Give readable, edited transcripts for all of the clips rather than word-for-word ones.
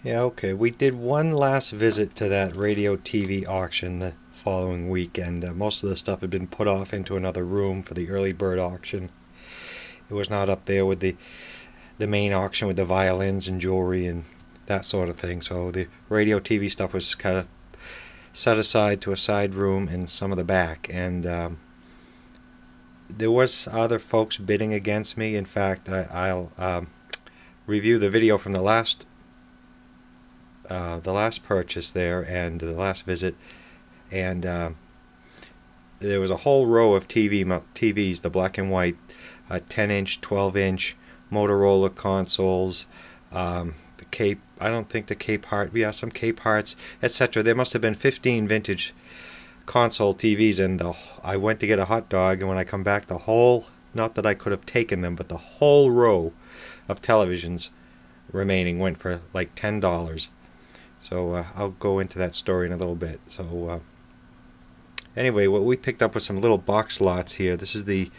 Yeah, okay. We did one last visit to that radio TV auction the following weekend. Most of the stuff had been put off into another room for the early bird auction. It was not up there with the main auction with the violins and jewelry and that sort of thing. So the radio TV stuff was kind of set aside to a side room in some of the back. And there was other folks bidding against me. In fact, I'll review the video from the last purchase there and the last visit, and there was a whole row of TVs, the black and white, 10-inch, 12-inch Motorola consoles, I don't think the Capeharts, yeah, some Capeharts, etc. There must have been 15 vintage console TVs, and I went to get a hot dog, and when I come back, the whole, not that I could have taken them, but the whole row of televisions remaining went for like $10. So I'll go into that story in a little bit. So anyway, what we picked up was some little box lots here. This is the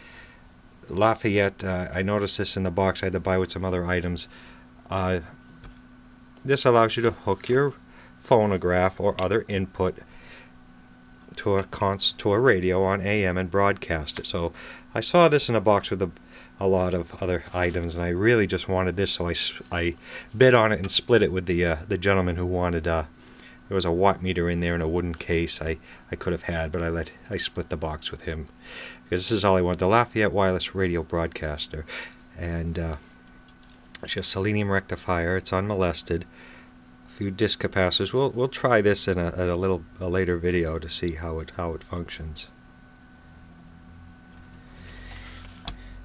Lafayette. I noticed this in the box. I had to buy with some other items. This allows you to hook your phonograph or other input to a radio on AM and broadcast it. So I saw this in a box with a lot of other items, and I really just wanted this, so I bid on it and split it with the gentleman who wanted. There was a watt meter in there in a wooden case I could have had, but I split the box with him because this is all I want. The Lafayette wireless radio broadcaster, and it's just selenium rectifier. It's unmolested. A few disc capacitors. We'll try this in a later video to see how it functions.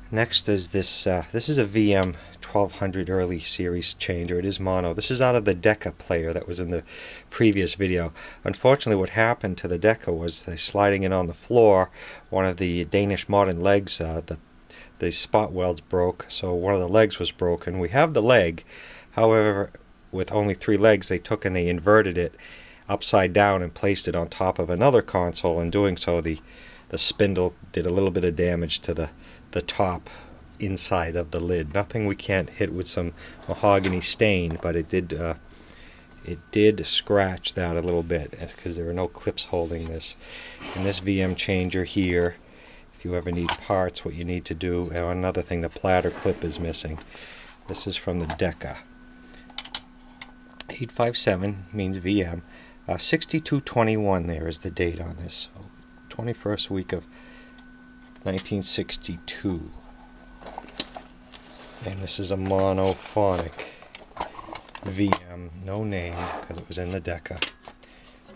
Next is this. This is a VM 1200 early series changer. It is mono. This is out of the Decca player that was in the previous video. Unfortunately, what happened to the Decca was sliding it on the floor. One of the Danish modern legs, the spot welds broke, so one of the legs was broken. We have the leg, however, with only 3 legs, they took and they inverted it upside down and placed it on top of another console. In doing so, the spindle did a little bit of damage to the top inside of the lid. Nothing we can't hit with some mahogany stain, but it did scratch that a little bit because there are no clips holding this. And this VM changer here, if you ever need parts, what you need to do, and another thing, the platter clip is missing. This is from the Decca. 857 means VM. 6221 there is the date on this. So 21st week of 1962. And this is a monophonic VM, no name, because it was in the Decca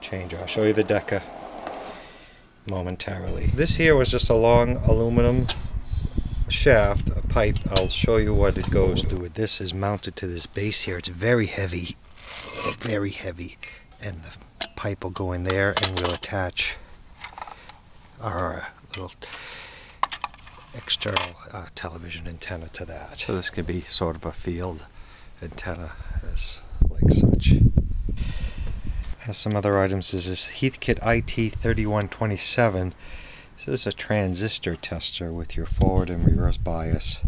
changer. I'll show you the Decca momentarily. This here was just a long aluminum shaft, a pipe. I'll show you what it goes to. This is mounted to this base here. It's very heavy, and the pipe will go in there, and we'll attach our little external television antenna to that. So this could be sort of a field antenna, as like such. Has some other items. Is this Heathkit IT3127. This is a transistor tester with your forward and reverse bias,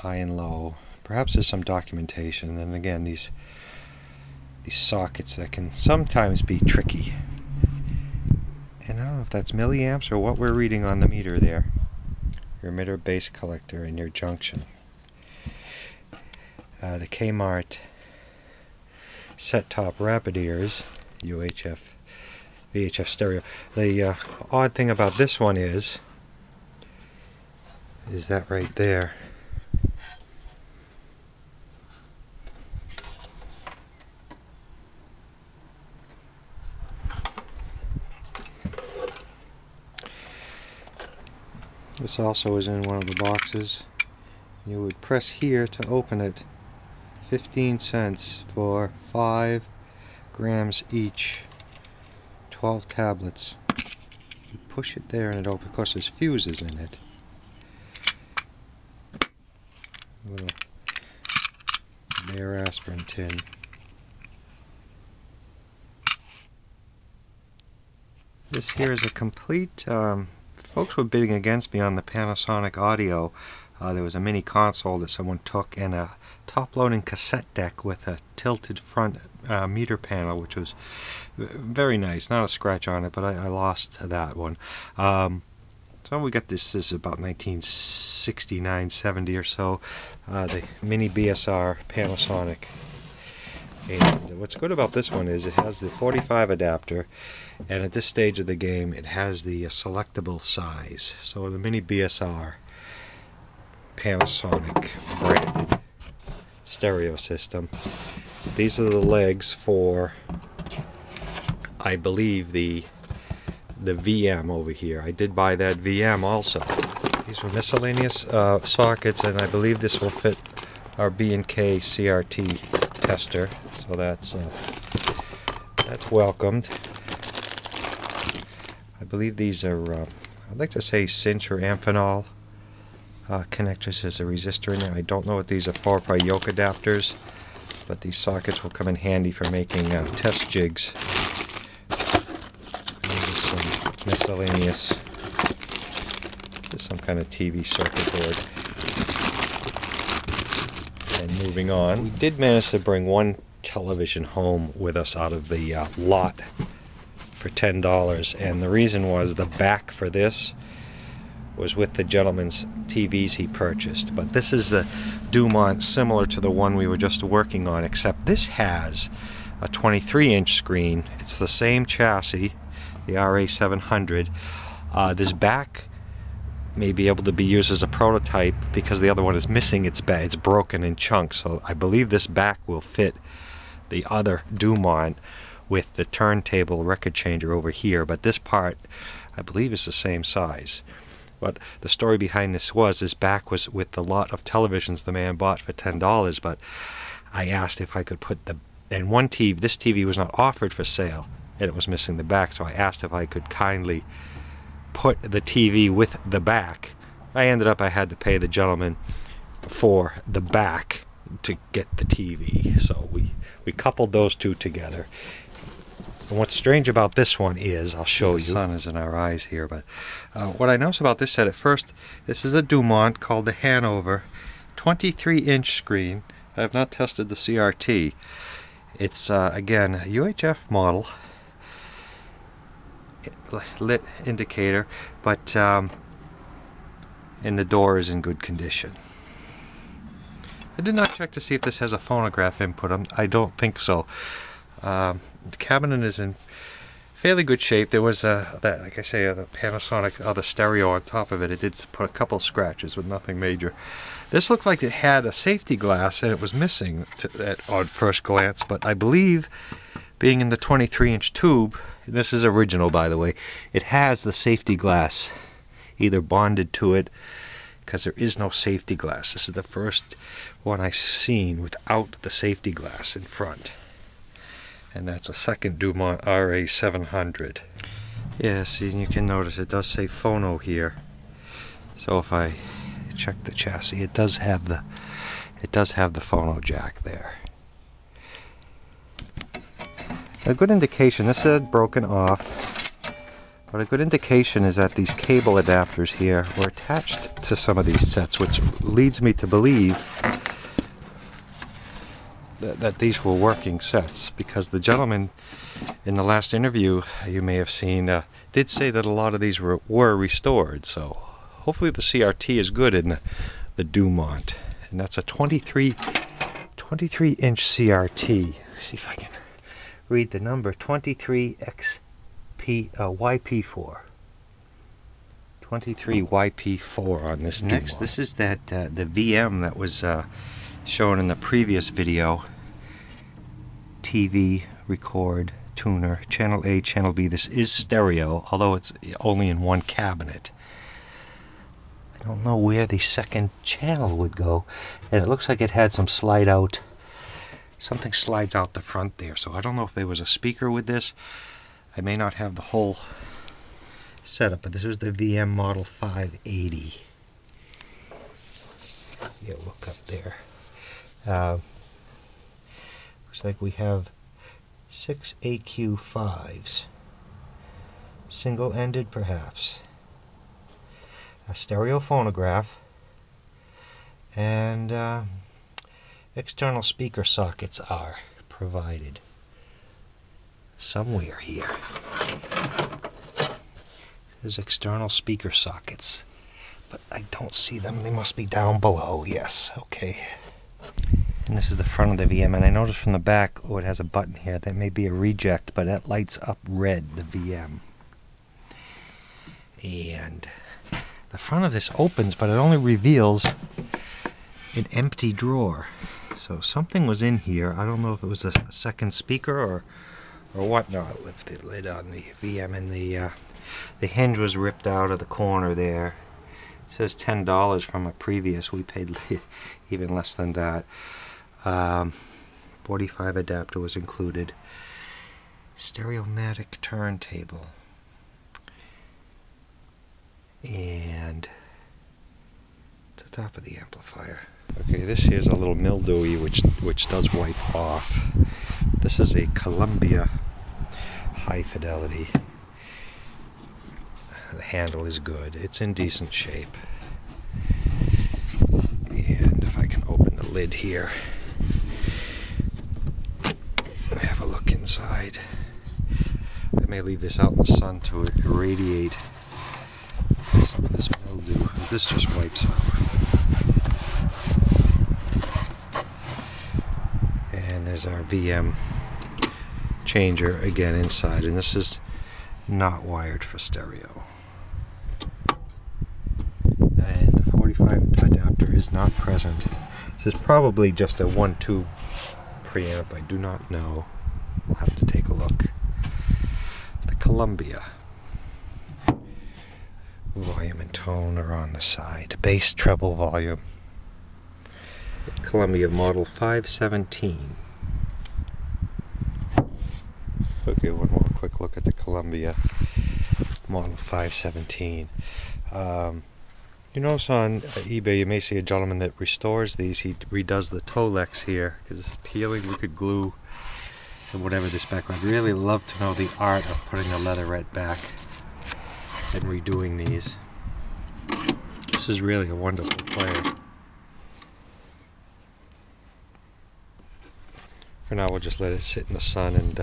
high and low. Perhaps there's some documentation. And again, these sockets that can sometimes be tricky. And I don't know if that's milliamps or what we're reading on the meter there. Your emitter base collector and your junction. The Kmart set-top rapid ears, UHF, VHF stereo. The odd thing about this one is that right there. This also is in one of the boxes. You would press here to open it. 15 cents for 5 grams each. 12 tablets. You push it there and it opens. Of course, there's fuses in it. A little bare aspirin tin. This here is a complete. Folks were bidding against me on the Panasonic audio. There was a mini console that someone took, and a top-loading cassette deck with a tilted front meter panel, which was very nice. Not a scratch on it, but I lost that one. So we got this is about 1969, 70 or so. The mini BSR Panasonic. And what's good about this one is it has the 45 adapter, and at this stage of the game it has the selectable size. So the mini BSR Panasonic branded stereo system. These are the legs for, I believe, the VM over here. I did buy that VM also. These were miscellaneous sockets, and I believe this will fit our B&K CRT tester, so that's welcomed. I believe these are, I'd like to say cinch or Amphenol connectors. There's a resistor in there. I don't know what these are for, probably yoke adapters, but these sockets will come in handy for making test jigs. Miscellaneous. There's some kind of TV circuit board. And moving on, we did manage to bring one television home with us out of the lot for $10, and the reason was the back for this was with the gentleman's TVs he purchased. But this is the Dumont, similar to the one we were just working on, except this has a 23-inch screen. It's the same chassis, the RA-700. This back may be able to be used as a prototype because the other one is missing its back. It's broken in chunks, so I believe this back will fit the other Dumont with the turntable record changer over here, but this part I believe is the same size. But the story behind this was, this back was with the lot of televisions the man bought for $10, but I asked if I could put the, and one TV, this TV was not offered for sale, and it was missing the back, so I asked if I could kindly put the TV with the back. I had to pay the gentleman for the back to get the TV, so we coupled those two together. And what's strange about this one is, I'll show you. The sun is in our eyes here, but what I noticed about this set at first, this is a Dumont called the Hanover, 23-inch screen. I have not tested the CRT. It's again a UHF model, lit indicator, but and the door is in good condition. I did not check to see if this has a phonograph input. I don't think so. The cabinet is in fairly good shape. There was like I say, the Panasonic other stereo on top of it. It did put a couple scratches, but nothing major. This looked like it had a safety glass, and it was missing on first glance. But I believe, being in the 23-inch tube, and this is original by the way, it has the safety glass either bonded to it, because there is no safety glass. This is the first one I've seen without the safety glass in front. And that's a second Dumont RA-700. Yes, and you can notice it does say phono here. So if I check the chassis, it does have the phono jack there. A good indication, this is broken off, but a good indication is that these cable adapters here were attached to some of these sets, which leads me to believe that these were working sets, because the gentleman in the last interview you may have seen did say that a lot of these were restored. So hopefully the CRT is good in the Dumont, and that's a 23-inch CRT. Let's see if I can read the number. 23YP4. 23YP4 on this Dumont. Next, this is the VM that was shown in the previous video. TV, record, tuner, channel A, channel B. This is stereo, although it's only in one cabinet. I don't know where the second channel would go, and it looks like it had some slide out. Something slides out the front there, so I don't know if there was a speaker with this. I may not have the whole setup, but this is the VM model 580. Yeah, look up there. Looks like we have 6 AQ5s, single-ended perhaps, a stereo phonograph, And external speaker sockets are provided somewhere here. There's external speaker sockets, but I don't see them. They must be down below. Yes, okay. And this is the front of the VM, and I noticed from the back, oh, it has a button here. That may be a reject, but that lights up red, the VM. And the front of this opens, but it only reveals an empty drawer. So something was in here. I don't know if it was a second speaker or what. No, I lifted the lid on the VM, and the hinge was ripped out of the corner there. It says $10 from a previous. We paid even less than that. 45 adapter was included. Stereomatic turntable. And it's the top of the amplifier. Okay, this here is a little mildewy, which does wipe off. This is a Columbia high fidelity. The handle is good. It's in decent shape. And if I can open the lid here, have a look inside. I may leave this out in the sun to irradiate some of this mildew. This just wipes out. And there's our VM changer again inside, and this is not wired for stereo. And the 45 adapter is not present. This is probably just a 1-2 preamp. I do not know. We'll have to take a look. The Columbia. Volume and tone are on the side. Bass, treble, volume. Columbia model 517. Okay, one more quick look at the Columbia model 517. You notice on eBay you may see a gentleman that restores these. He redoes the Tolex here because it's peeling. We could glue and whatever this back. I'd really love to know the art of putting the leatherette back and redoing these. This is really a wonderful player. For now, we'll just let it sit in the sun and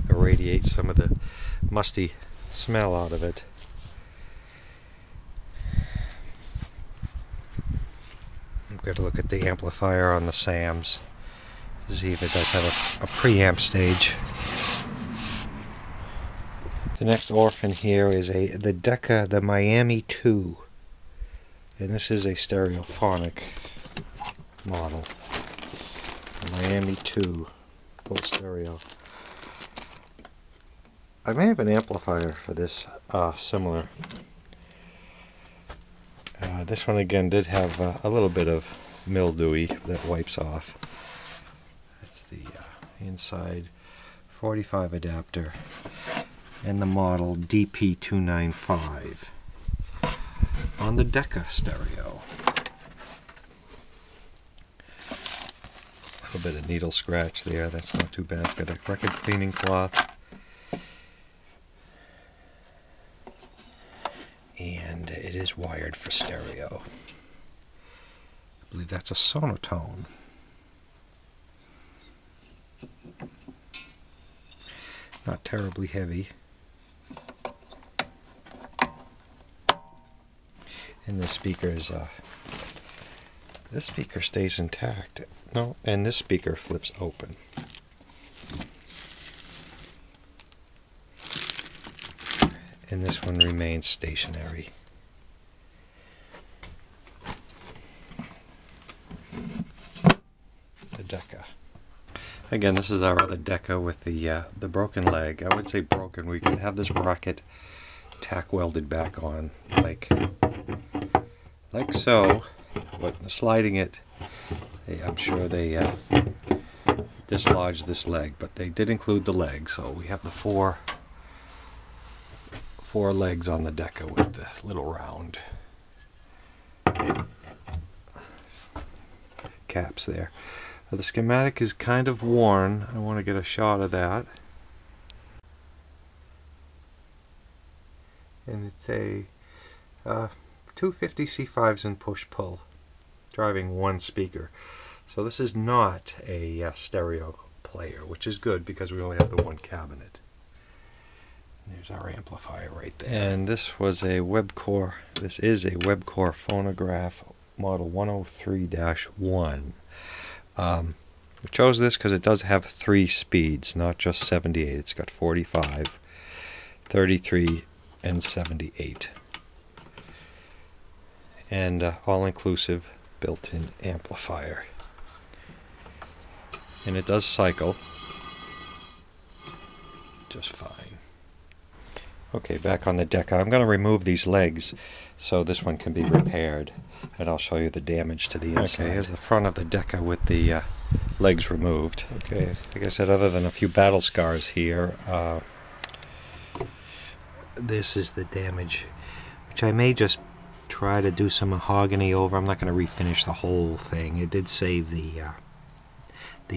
irradiate some of the musty smell out of it. I'm going to look at the amplifier on the SAMs to see if it does have a preamp stage. The next orphan here is the Decca, the Miami 2. And this is a stereophonic model. The Miami 2. Full stereo. I may have an amplifier for this similar. This one again did have a little bit of mildewy that wipes off. That's the inside 45 adapter and the model DP295 on the Decca stereo. A bit of needle scratch there, that's not too bad. It's got a record cleaning cloth. And it is wired for stereo. I believe that's a sonotone. Not terribly heavy. And this speaker stays intact. No, and this speaker flips open. And this one remains stationary. The Decca. Again, this is our other Decca with the broken leg. I would say broken. We could have this bracket tack welded back on like so, but sliding it, I'm sure they dislodged this leg, but they did include the leg, so we have the four legs on the Decca with the little round caps there. The schematic is kind of worn. I want to get a shot of that. And it's a 250 C5s in push-pull. driving one speaker. So this is not a stereo player, which is good because we only have the one cabinet. There's our amplifier right there. And this was a Webcore. This is a Webcore phonograph model 103-1. We chose this because it does have 3 speeds, not just 78. It's got 45, 33, and 78. And all-inclusive built-in amplifier. And it does cycle just fine. Okay, back on the Decca. I'm going to remove these legs so this one can be repaired, and I'll show you the damage to the inside. Okay, here's the front of the Decca with the legs removed. Okay, like I said, other than a few battle scars here, this is the damage, which I may just try to do some mahogany over. I'm not going to refinish the whole thing. It did save the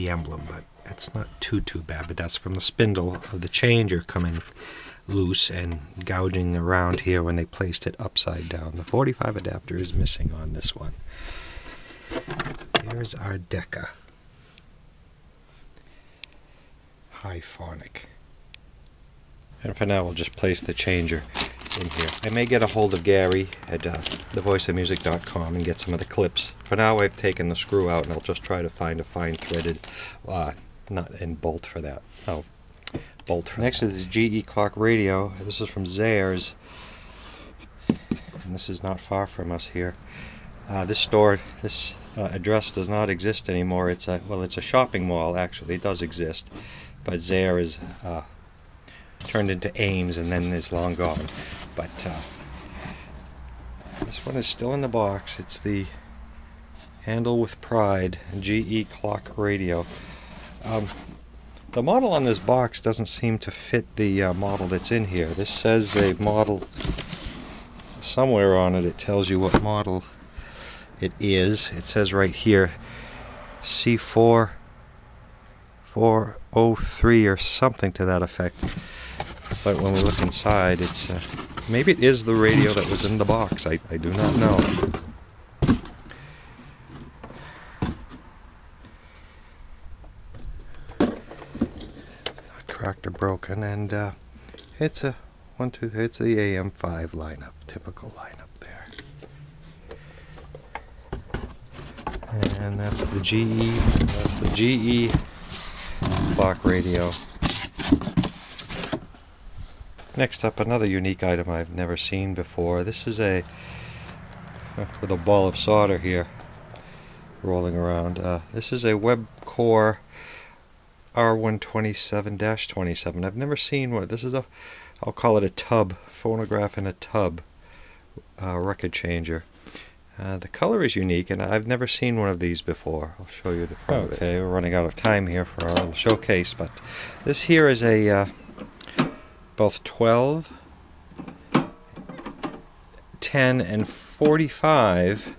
emblem, but it's not too bad. But that's from the spindle of the changer coming loose and gouging around here when they placed it upside down. The 45 adapter is missing on this one. Here's our Decca. High phonic. And for now we'll just place the changer in here. I may get a hold of Gary at thevoiceofmusic.com and get some of the clips. For now I've taken the screw out and I'll just try to find a fine threaded nut and bolt for that. Oh, bolt for Next is the GE clock radio. This is from Zayres, and this is not far from us here. This address does not exist anymore. It's a shopping mall actually. It does exist, but Zayres turned into Ames and then is long gone. But this one is still in the box. It's the Handle with Pride GE clock radio. The model on this box doesn't seem to fit the model that's in here. This says a model somewhere on it. It tells you what model it is. It says right here C4 403 or something to that effect. But when we look inside, it's maybe it is the radio that was in the box. I do not know. Cracked or broken, and it's a 1, 2, 3. It's the AM5 lineup, typical lineup there. And that's the GE clock radio. Next up, another unique item I've never seen before. This is a with a ball of solder here rolling around. This is a Webcore R127-27. I've never seen one. This is I'll call it a tub, phonograph in a tub record changer. The color is unique, and I've never seen one of these before. I'll show you the front of it. Okay, we're running out of time here for our little showcase, but this here is a both 12, 10, and 45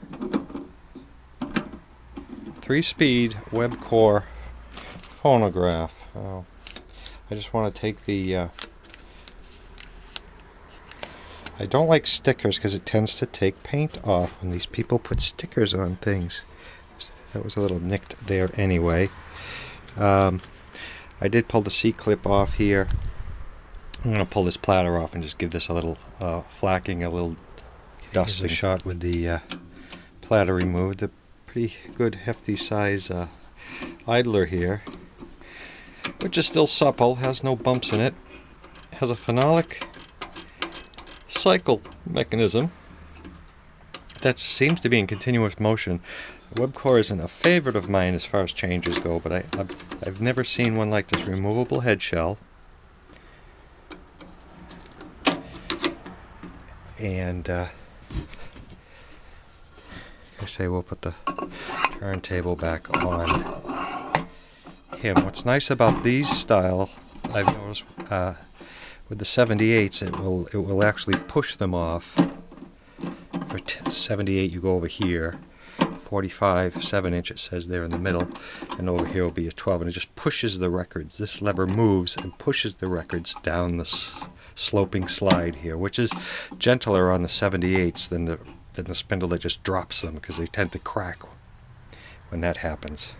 3-speed Webcore phonograph. I just want to take the I don't like stickers because it tends to take paint off when these people put stickers on things. That was a little nicked there anyway. I did pull the C-clip off here. I'm going to pull this platter off and just give this a little flacking, a little dusting. Here's the shot with the platter removed. A pretty good hefty size idler here, which is still supple, has no bumps in it, has a phenolic cycle mechanism that seems to be in continuous motion. Webcore isn't a favorite of mine as far as changers go, but I've never seen one like this. Removable head shell. And I say we'll put the turntable back on him. What's nice about these style, I've noticed with the 78s, it will actually push them off. For 78 you go over here, 45 7-inch it says there in the middle, and over here will be a 12, and it just pushes the records. This lever moves and pushes the records down the sloping slide here, which is gentler on the 78s than the spindle that just drops them, because they tend to crack when that happens.